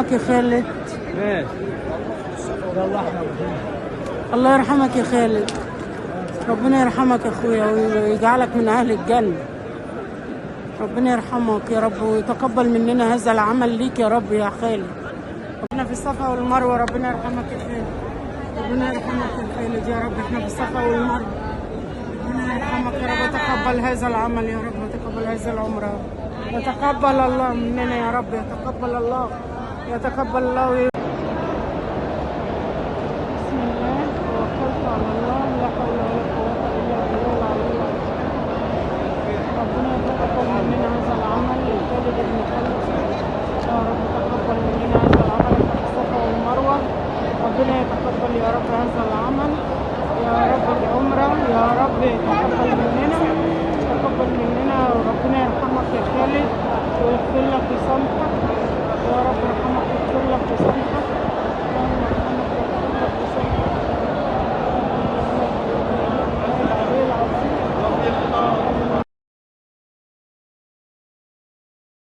يرحمك يا خالد. ماشي. الله يرحمك يا خالد. ربنا يرحمك يا اخويا ويجعلك من اهل الجنة. ربنا يرحمك يا رب ويتقبل مننا هذا العمل ليك يا رب يا خالد. ربنا في الصفا والمروة. ربنا يرحمك يا خالد. ربنا يرحمك يا خالد يا رب. احنا في الصفا والمروة. ربنا يرحمك يا رب. يتقبل هذا العمل يا رب. يتقبل هذا العمر. يتقبل الله مننا يا رب. يتقبل الله. يتقبل الله. بسم الله توكلت على الله لا حول ولا قوة إلا بالله العلي العظيم. ربنا يتقبل مننا هذا العمل لخالد بن خالد يا رب. تقبل مننا هذا العمل في الصفا والمروة. ربنا يتقبل يا رب هذا العمل يا رب. العمرة يا رب يتقبل مننا. تقبل مننا وربنا يرحمك يا خالد ويغفر لك ويسامحك يا رب. يرحمك